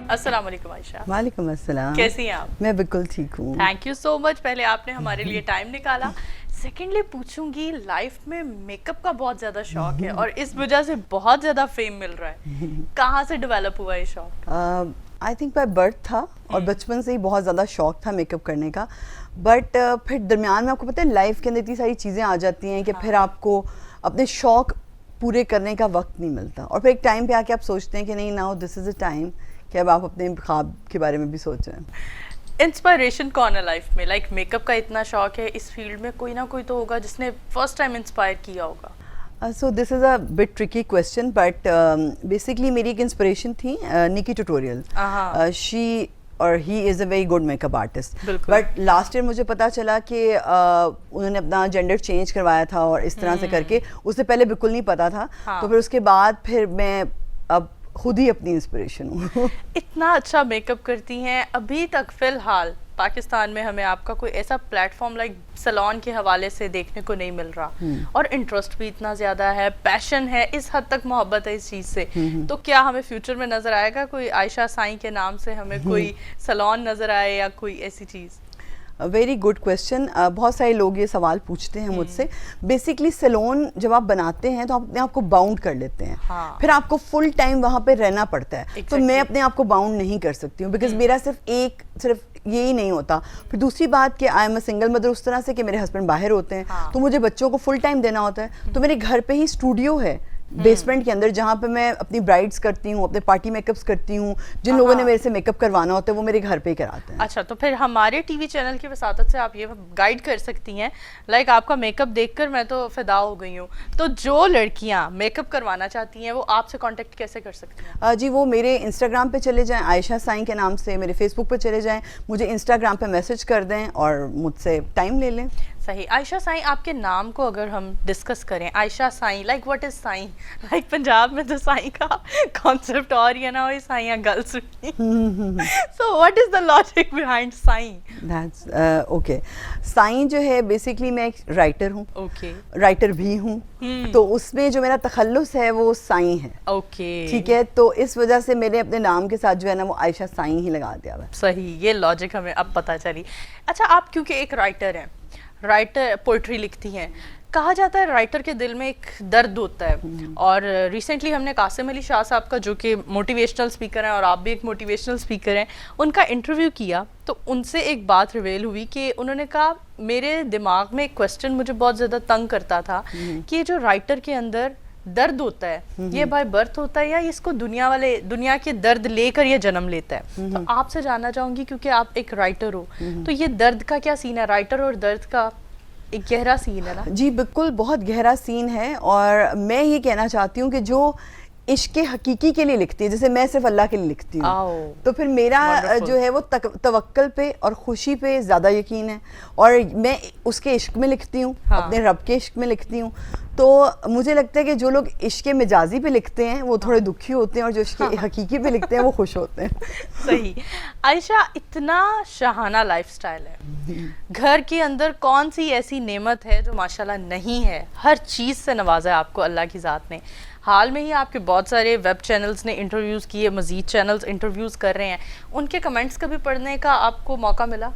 अस्सलाम वालेकुम आयशा। वालेकुम अस्सलाम। कैसी हैं आप? मैं बिल्कुल ठीक हूँ। थैंक यू सो मच, पहले आपने हमारे लिए टाइम निकाला। सेकेंडली पूछूंगी, लाइफ में मेकअप का बहुत ज़्यादा शौक है और इस वजह से बहुत ज़्यादा फेम मिल रहा है, कहाँ से डेवलप हुआ ये शौक? आई थिंक बाय बर्थ था और बचपन से ही बहुत ज़्यादा शौक था मेकअप करने का। बट फिर दरमियान में आपको पता है लाइफ के अंदर इतनी सारी चीज़ें आ जाती हैं कि फिर आपको अपने शौक पूरे करने का वक्त नहीं मिलता और फिर एक टाइम पे आके आप सोचते हैं कि नहीं, now this is a time कि अब आप अपने ख्वाब के बारे में भी सोचें। इंस्पायरेशन कौन है लाइफ में? लाइक मेकअप का इतना शौक है, इस फील्ड में कोई ना कोई तो होगा जिसने फर्स्ट टाइम इंस्पायर किया होगा। So this is a bit tricky question but basically मेरी एक इंस्पिरेशन थी निकी ट्यूटोरियल। शी और he is a very good makeup artist. But last year मुझे पता चला कि उन्होंने अपना जेंडर चेंज करवाया था और इस तरह से करके, उससे पहले बिल्कुल नहीं पता था। तो फिर उसके बाद फिर मैं अब खुद ही अपनी इंस्पिरेशन हूँ। इतना अच्छा मेकअप करती हैं, अभी तक फिलहाल पाकिस्तान में हमें आपका कोई ऐसा प्लेटफॉर्म लाइक सैलून के हवाले से देखने को नहीं मिल रहा और इंटरेस्ट भी इतना ज़्यादा है, पैशन है, इस हद तक मोहब्बत है इस चीज़ से। तो क्या हमें फ्यूचर में नज़र आएगा कोई आयशा साईं के नाम से हमें कोई सैलून नज़र आए या कोई ऐसी चीज़? Very good question. बहुत सारे लोग ये सवाल पूछते हैं मुझसे। बेसिकली सैलून जब आप बनाते हैं तो आप अपने आप को बाउंड कर लेते हैं। फिर आपको फुल टाइम वहाँ पे रहना पड़ता है। तो मैं अपने आप को बाउंड नहीं कर सकती हूँ बिकॉज मेरा सिर्फ यही नहीं होता। फिर दूसरी बात कि I am a single mother, उस तरह से कि मेरे हस्बैंड बाहर होते हैं तो मुझे बच्चों को फुल टाइम देना होता है। तो मेरे घर पे ही स्टूडियो है बेसमेंट के अंदर जहाँ पे मैं अपनी ब्राइड्स करती हूँ, अपने पार्टी मेकअप्स करती हूँ। जिन लोगों ने मेरे से मेकअप करवाना होता है वो मेरे घर पे ही कराते हैं। अच्छा, तो फिर हमारे टीवी चैनल की वसातत से आप ये गाइड कर सकती हैं, लाइक आपका मेकअप देखकर मैं तो फिदा हो गई हूँ। तो जो लड़कियाँ मेकअप करवाना चाहती हैं वो आपसे कांटेक्ट कैसे कर सकती हैं? जी, वो मेरे इंस्टाग्राम पे चले जाएं आयशा साईं के नाम से, मेरे फेसबुक पे चले जाएं, मुझे इंस्टाग्राम पे मैसेज कर दें और मुझसे टाइम ले लें। सही। आयशा साईं, आपके नाम को अगर हम डिस्कस करें, Ayesha Sai, like what is Sai? Like Punjab में तो साईं का कॉन्सेप्ट और ये ना हो, Sai girls. So what is the logic behind Sai? That's okay. Sai जो है बेसिकली मैं एक राइटर हूँ। राइटर भी हूँ। तो उसमें जो मेरा तखल्लुस है वो साईं है। ठीक है, तो इस वजह से मैंने अपने नाम के साथ जो है ना वो आयशा साईं ही लगा दिया है। सही, ये लॉजिक हमें अब पता चली। अच्छा, आप क्योंकि एक राइटर हैं, राइटर पोइट्री लिखती हैं, कहा जाता है राइटर के दिल में एक दर्द होता है। और रिसेंटली हमने कासिम अली शाह साहब का, जो कि मोटिवेशनल स्पीकर हैं और आप भी एक मोटिवेशनल स्पीकर हैं, उनका इंटरव्यू किया तो उनसे एक बात रिवील हुई कि उन्होंने कहा मेरे दिमाग में एक क्वेश्चन मुझे बहुत ज़्यादा तंग करता था कि जो राइटर के अंदर दर्द होता है ये बाय बर्थ होता है या इसको दुनिया के दर्द लेकर ये जन्म लेता है? तो आपसे जानना चाहूंगी, क्योंकि आप एक राइटर हो, तो ये दर्द का क्या सीन है? राइटर और दर्द का एक गहरा सीन है ना? जी बिल्कुल, बहुत गहरा सीन है। और मैं ये कहना चाहती हूँ कि जो इश्क हकीकी के लिए लिखती है, जैसे मैं सिर्फ अल्लाह के लिए लिखती हूँ, तो फिर मेरा जो है वो तवक्कल पे और खुशी पे ज़्यादा यकीन है और मैं उसके इश्क में लिखती हूँ, अपने रब के इश्क में लिखती हूँ। तो मुझे लगता है कि जो लोग इश्क मिजाजी पे लिखते हैं वो थोड़े दुखी होते हैं और जो इश्क हकीकी पे लिखते हैं वो खुश होते हैं। सही। आयशा, इतना शाहाना लाइफस्टाइल है, घर के अंदर कौन सी ऐसी नेमत है जो माशाल्लाह नहीं है? हर चीज़ से नवाजा है आपको अल्लाह की ज़ात ने। हाल में ही आपके बहुत सारे वेब चैनल्स ने इंटरव्यूज़ किए, मज़ीद चैनल्स इंटरव्यूज़ कर रहे हैं, उनके कमेंट्स कभी पढ़ने का आपको मौका मिला?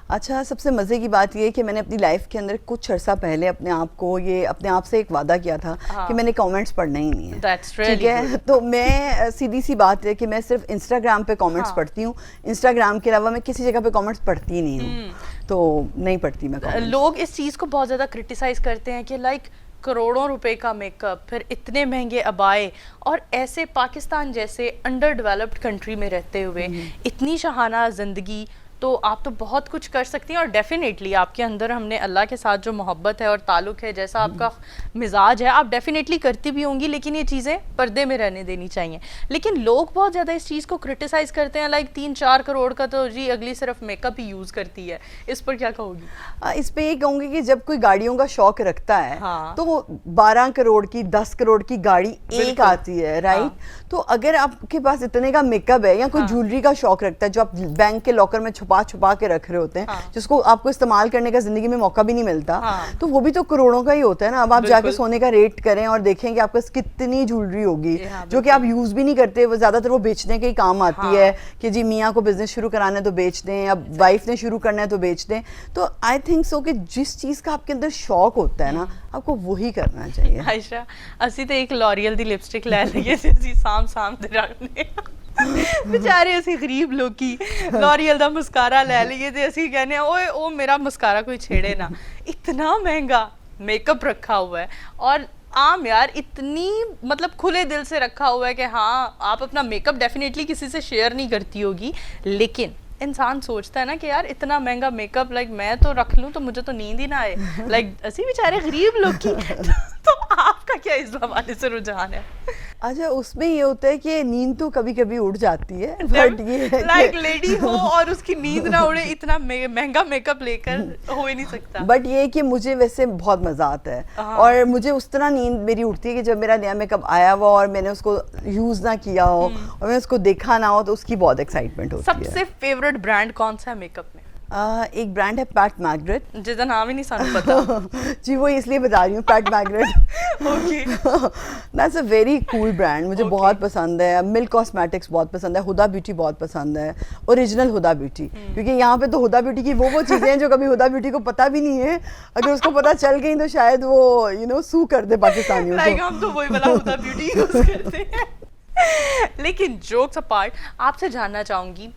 अच्छा, सबसे मज़े की बात ये है कि मैंने अपनी लाइफ के अंदर कुछ अर्सा पहले अपने आप से एक वादा किया था कि मैंने कमेंट्स पढ़ना ही नहीं है। ठीक है, तो मैं सीधी सी बात है कि मैं सिर्फ इंस्टाग्राम पे कमेंट्स पढ़ती हूँ। इंस्टाग्राम के अलावा मैं किसी जगह पे कमेंट्स पढ़ती ही नहीं हूँ, तो नहीं पढ़ती मैं कमेंट्स। लोग इस चीज़ को बहुत ज़्यादा क्रिटिसाइज़ करते हैं कि लाइक करोड़ों रुपए का मेकअप, फिर इतने महंगे अबाए, और ऐसे पाकिस्तान जैसे अंडर डेवलप्ड कंट्री में रहते हुए इतनी शाहाना ज़िंदगी, तो आप तो बहुत कुछ कर सकती हैं। और डेफिनेटली आपके अंदर हमने अल्लाह के साथ जो मोहब्बत है और ताल्लुक़ है, जैसा आपका मिजाज है, आप डेफिनेटली करती भी होंगी, लेकिन ये चीज़ें पर्दे में रहने देनी चाहिए। लेकिन लोग बहुत ज़्यादा इस चीज़ को क्रिटिसाइज़ करते हैं, लाइक 3-4 करोड़ का तो जी अगली सिर्फ मेकअप ही यूज़ करती है। इस पर क्या कहोगी? इस पर ये कहूँगी कि जब कोई गाड़ियों का शौक रखता है तो 12 करोड़ की 10 करोड़ की गाड़ी एक आती है, राइट? तो अगर आपके पास इतने का मेकअप है, या कोई ज्वेलरी का शौक रखता है जो आप बैंक के लॉकर में छुपा छुपा के रख रहे होते हैं, जिसको आपको इस्तेमाल करने का जिंदगी में मौका भी नहीं मिलता, तो वो भी तो करोड़ों का ही होता है ना। अब आप जाके सोने का रेट करें और देखें कि आपके पास कितनी ज्वेलरी होगी जो कि आप यूज भी नहीं करते, वो ज्यादातर वो बेचने के ही काम आती है कि जी मियाँ को बिजनेस शुरू कराना है तो बेच दें, अब वाइफ ने शुरू करना है तो बेच दें। तो आई थिंक सो कि जिस चीज का आपके अंदर शौक होता है ना, आपको वही करना चाहिए। आयशा, ਅਸੀਂ ਤੇ ਇੱਕ ਲॉरियल ਦੀ ਲਿਪਸਟਿਕ ਲੈ ਲਈਏ ਤੇ ਅਸੀਂ ਸਾਮ ਤੇ ਰੱਖਦੇ बेचारे ਅਸੀਂ ਗਰੀਬ ਲੋਕੀ लॉरियल ਦਾ ਮਸਕਾਰਾ ਲੈ ਲਈਏ ਤੇ ਅਸੀਂ ਕਹਿੰਦੇ ਓਏ ਉਹ ਮੇਰਾ मस्कारा कोई छेड़े ना, इतना महंगा मेकअप रखा हुआ है। और आम यार इतनी मतलब खुले दिल से रखा हुआ है कि हाँ आप अपना मेकअप डेफिनेटली किसी से शेयर नहीं करती होगी, लेकिन इंसान सोचता है ना कि यार इतना महंगा मेकअप लाइक मैं तो रख लूं तो मुझे तो नींद ही ना आए, लाइक असी बेचारे गरीब लोग की तो आपका क्या इस हवाले से रुझान है? अच्छा, उसमें ये होता है कि नींद तो कभी कभी उड़ जाती है, बट ये है लाइक लेडी हो और उसकी नींद ना उड़े, इतना महंगा मेकअप लेकर हो ही नहीं सकता। बट ये कि मुझे वैसे बहुत मजा आता है और मुझे उस तरह नींद मेरी उठती है कि जब मेरा नया मेकअप आया हुआ और मैंने उसको यूज ना किया हो और मैंने उसको देखा ना हो, तो उसकी बहुत एक्साइटमेंट होती है। सबसे फेवरेट ब्रांड कौन सा है मेकअप में? एक ब्रांड है पैट मैग्रेट, जिसका नाम ही नहीं सानू पता। जी वो इसलिए बता रही हूँ, PAT Maigret. Okay, that's a very cool brand, मुझे बहुत पसंद है। मिल्क कॉस्मेटिक्स बहुत पसंद है, हुदा ब्यूटी बहुत पसंद है, ओरिजिनल हुदा ब्यूटी, क्योंकि यहाँ पे तो हुदा ब्यूटी की वो चीज़ें हैं जो कभी हुदा ब्यूटी को पता भी नहीं है, अगर उसको पता चल गई तो शायद वो सू कर दे पाकिस्तानियों को। हम तो वही वाला हुदा ब्यूटी यूज करते हैं। लेकिन जोक्स अपार्ट, आपसे जानना चाहूंगी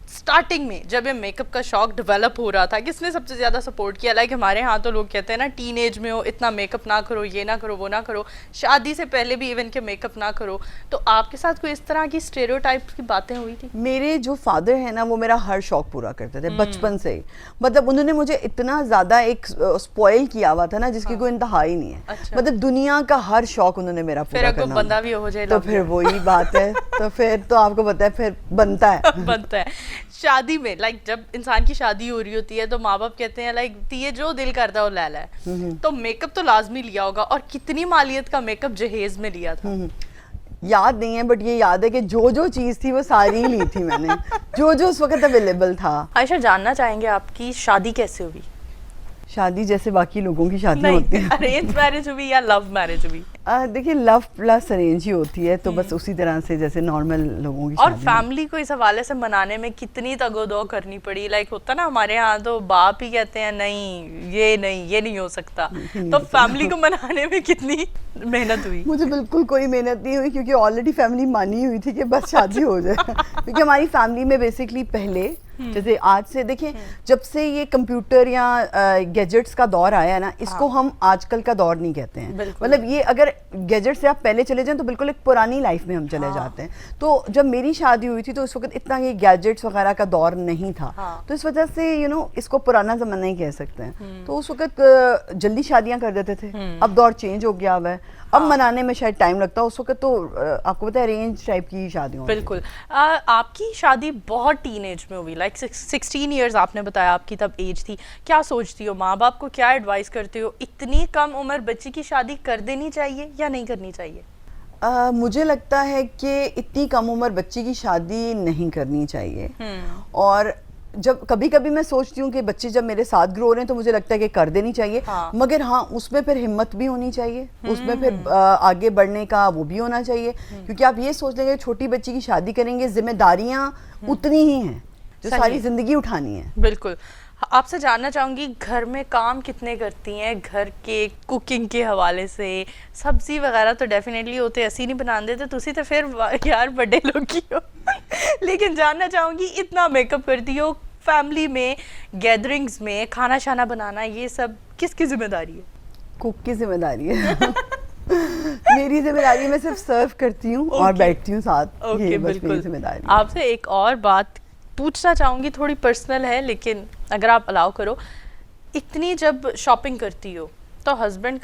स्टार्टिंग में जब ये मेकअप का शौक डेवलप हो रहा था, किसने सबसे ज्यादा सपोर्ट किया? लाइक हमारे यहाँ तो लोग कहते हैं ना टीनेज में हो इतना मेकअप ना करो, ये ना करो, वो ना करो, शादी से पहले भी इवन के मेकअप ना करो। तो आपके साथ कोई इस तरह की स्टेरियोटाइप की बातें हुई थी? मेरे जो फादर है ना, वो मेरा हर शौक पूरा करते थे बचपन से ही। मतलब उन्होंने मुझे इतना ज्यादा एक स्पॉइल किया हुआ था ना, जिसकी कोई इंतहा ही नहीं है। अच्छा। मतलब दुनिया का हर शौक उन्होंने मेरा पूरा करना। बंदा भी हो जाए तो फिर वही बात है, तो फिर तो आपको पता है फिर बनता है। बनता है। शादी में लाइक जब इंसान की शादी हो रही होती है तो माँ बाप कहते हैं लाइक ये जो दिल करता है वो ले ले, तो मेकअप तो लाजमी लिया होगा, और कितनी मालियत का मेकअप जहेज में लिया था? याद नहीं है, बट ये याद है कि जो चीज थी वो सारी ही ली थी मैंने, जो उस वक्त अवेलेबल था। आयशा, जानना चाहेंगे आपकी शादी कैसे हुई? शादी जैसे बाकी लोगों की शादी होती है। अरेंज मैरिज हुई या लव मैरिज हुई? देखिए लव प्लस अरेंज ही होती है, तो बस उसी तरह से जैसे नॉर्मल लोगों की। और फैमिली को इस हवाले से मनाने में कितनी तगोदो करनी पड़ी? लाइक होता ना हमारे यहाँ तो बाप ही कहते हैं नहीं ये नहीं हो सकता, तो फैमिली को मनाने में कितनी मेहनत हुई? मुझे बिल्कुल कोई मेहनत नहीं हुई, क्योंकि ऑलरेडी फैमिली मानी हुई थी कि बस शादी हो जाए। क्योंकि हमारी फैमिली में बेसिकली पहले जैसे आज से देखिए जब से ये कंप्यूटर या गैजेट्स का दौर आया ना, इसको हम आजकल का दौर नहीं कहते हैं। मतलब ये अगर गैजेट से आप पहले चले जाएं तो बिल्कुल एक पुरानी लाइफ में हम चले जाते हैं। तो जब मेरी शादी हुई थी तो उस वक्त इतना ये गैजेट्स वगैरह का दौर नहीं था, तो इस वजह से इसको पुराना जमाना ही कह सकते हैं। तो उस वक्त जल्दी शादियां कर देते थे, अब दौर चेंज हो गया हुआ है, अब मनाने में शायद टाइम लगता है। उस वक्त तो आपको पता है अरेंज टाइप की शादियां। बिल्कुल। आपकी शादी बहुत टीनेज में हुई, लाइक 16 इयर्स आपने बताया आपकी तब एज थी। क्या सोचती हो, माँ बाप को क्या एडवाइस करते हो, इतनी कम उम्र बच्ची की शादी कर देनी चाहिए या नहीं करनी चाहिए? मुझे लगता है कि इतनी कम उम्र बच्ची की शादी नहीं करनी चाहिए। और जब कभी कभी मैं सोचती हूँ कि बच्चे जब मेरे साथ ग्रो रहे हैं तो मुझे लगता है कि कर देनी चाहिए। मगर हाँ, उसमें फिर हिम्मत भी होनी चाहिए, उसमें फिर आगे बढ़ने का वो भी होना चाहिए। क्योंकि आप ये सोच लेंगे छोटी बच्ची की शादी करेंगे, जिम्मेदारियां उतनी ही हैं जो सारी जिंदगी उठानी है। बिल्कुल। आपसे जानना चाहूंगी घर में काम कितने करती हैं? घर के कुकिंग के हवाले से सब्जी वगैरह तो डेफिनेटली होते, असी नहीं बना देते, तुसी तो फिर यार बड़े लोग की हो। लेकिन जानना चाहूंगी इतना मेकअप करती हो, फैमिली में गैदरिंग्स में खाना शाना बनाना, ये सब किसकी जिम्मेदारी है? कुक की जिम्मेदारी है। मेरी जिम्मेदारी मैं सिर्फ सर्व करती हूँ और बैठती हूँ साथ। ये बस मेरी जिम्मेदारी। आपसे एक और बात पूछना चाहूंगी, थोड़ी पर्सनल है लेकिन अगर आप अलाउ करो, इतनी जब शॉपिंग करती हो तो हस्बैंड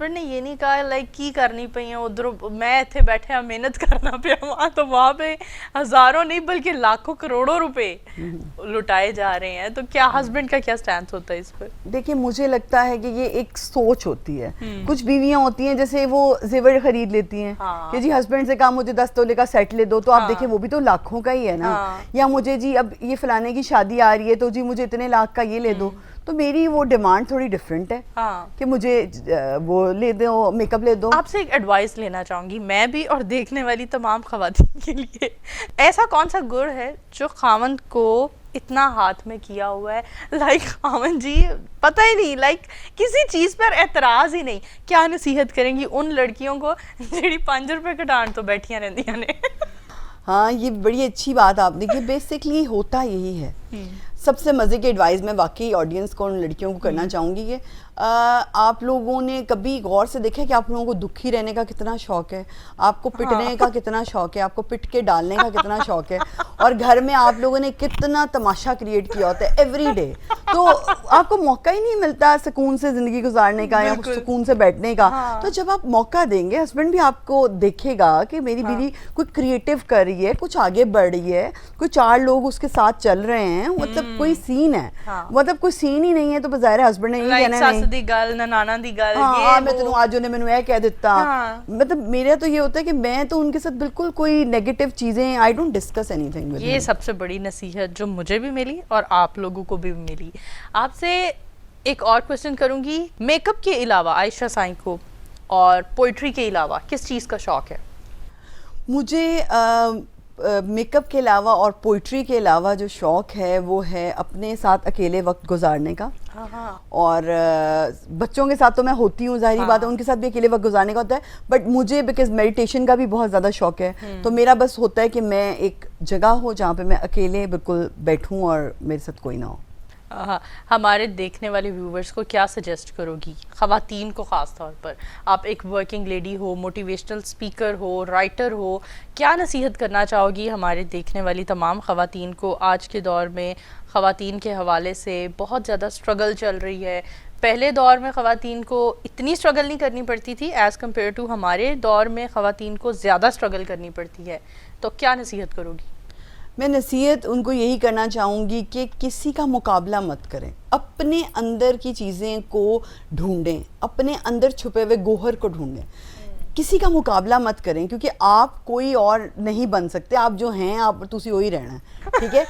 ने ये नहीं कहा लाइक की करनी पई है उधर मैं इथे बैठे मेहनत करना पे वहाँ तो वहाँ पे हजारों नहीं बल्कि लाखों करोड़ों रुपए लुटाए जा रहे हैं, तो क्या हस्बैंड का क्या स्टैंड होता है इस पर? देखिए मुझे लगता है कि ये एक सोच होती है। कुछ बीवियां होती हैं जैसे वो जेवर खरीद लेती हैं कि जी हस्बैंड से कहा मुझे 10 तोले का सेट ले दो, तो आप देखिए वो भी तो लाखों का ही है ना। या मुझे जी अब ये फलाने की शादी आ रही है तो जी मुझे इतने लाख का ये ले दो, तो मेरी वो डिमांड थोड़ी डिफरेंट है कि मुझे वो ले दो, मेकअप ले दो। आपसे एक एडवाइस लेना चाहूंगी मैं भी और देखने वाली तमाम खवातीन के लिए, ऐसा कौन सा गुण है जो खामन को इतना हाथ में किया हुआ है, लाइक खामन जी पता ही नहीं, लाइक किसी चीज पर एतराज ही नहीं, क्या नसीहत करेंगी उन लड़कियों को जेडी 5 रुपए कटान तो बैठिया रहंदियां ने? हाँ ये बड़ी अच्छी बात आपने की, बेसिकली होता यही है। सबसे मज़े की एडवाइस मैं वाकई ऑडियंस को, उन लड़कियों को करना चाहूँगी कि आप लोगों ने कभी गौर से देखा कि आप लोगों को दुखी रहने का कितना शौक है, आपको पिटने का कितना शौक है, आपको पिट के डालने का कितना शौक है, और घर में आप लोगों ने कितना तमाशा क्रिएट किया होता है एवरी डे, तो आपको मौका ही नहीं मिलता सुकून से ज़िंदगी गुजारने का या सुकून से बैठने का। तो जब आप मौका देंगे, हस्बैंड भी आपको देखेगा कि मेरी बीवी कोई क्रिएटिव कर रही है, कुछ आगे बढ़ रही है, कोई 4 लोग उसके साथ चल रहे हैं, मतलब कोई सीन है, मतलब कोई सीन ही नहीं है, तो बजाय हस्बैंड ने ये कहना नहीं दी गल ननाना दी गल हाँ मैं तेनू आज उन्हें मैनू कह देता। मतलब मेरा तो ये होता है कि मैं तो उनके साथ बिल्कुल कोई नेगेटिव चीजें I don't discuss anything with. ये सबसे बड़ी नसीहत जो मुझे भी मिली और आप लोगों को भी मिली। आपसे एक और क्वेश्चन करूंगी, मेकअप के अलावा आयशा साईं को और पोइट्री के अलावा किस चीज का शौक है? मुझे मेकअप के अलावा और पोइट्री के अलावा जो शौक है वो है अपने साथ अकेले वक्त गुजारने का। और बच्चों के साथ तो मैं होती हूँ, जाहिर बात है उनके साथ भी अकेले वक्त गुजारने का होता है, बट मुझे बिकॉज मेडिटेशन का भी बहुत ज़्यादा शौक है, तो मेरा बस होता है कि मैं एक जगह हो जहाँ पे मैं अकेले बिल्कुल बैठूँ और मेरे साथ कोई ना हो। हमारे देखने वाले व्यूवर्स को क्या सजेस्ट करोगी, ख़वातीन को ख़ास तौर पर? आप एक वर्किंग लेडी हो, मोटिवेशनल स्पीकर हो, राइटर हो, क्या नसीहत करना चाहोगी हमारे देखने वाली तमाम ख़वातीन को? आज के दौर में ख़वातीन के हवाले से बहुत ज़्यादा स्ट्रगल चल रही है। पहले दौर में ख़वातीन को इतनी स्ट्रगल नहीं करनी पड़ती थी एज़ कम्पेयर टू हमारे दौर में ख़वातीन को ज़्यादा स्ट्रगल करनी पड़ती है, तो क्या नसीहत करोगी? मैं नसीहत उनको यही करना चाहूँगी कि किसी का मुकाबला मत करें, अपने अंदर की चीज़ें को ढूंढें, अपने अंदर छुपे हुए गोहर को ढूंढें, किसी का मुकाबला मत करें, क्योंकि आप कोई और नहीं बन सकते, आप जो हैं आप तुसी वही रहना है, ठीक है।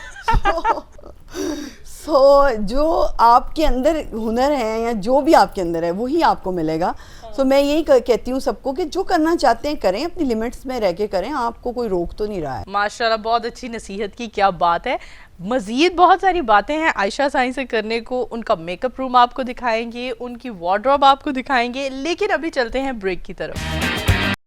सो जो आपके अंदर हुनर है या जो भी आपके अंदर है वही आपको मिलेगा। सो मैं यही कहती हूँ सबको कि जो करना चाहते हैं करें, अपनी लिमिट्स में रह के करें, आपको कोई रोक तो नहीं रहा है। माशाल्लाह बहुत अच्छी नसीहत की, क्या बात है। मज़ीद बहुत सारी बातें हैं आयशा साईं से करने को, उनका मेकअप रूम आपको दिखाएंगे, उनकी वार्डरोब आपको दिखाएंगे, लेकिन अभी चलते हैं ब्रेक की तरफ।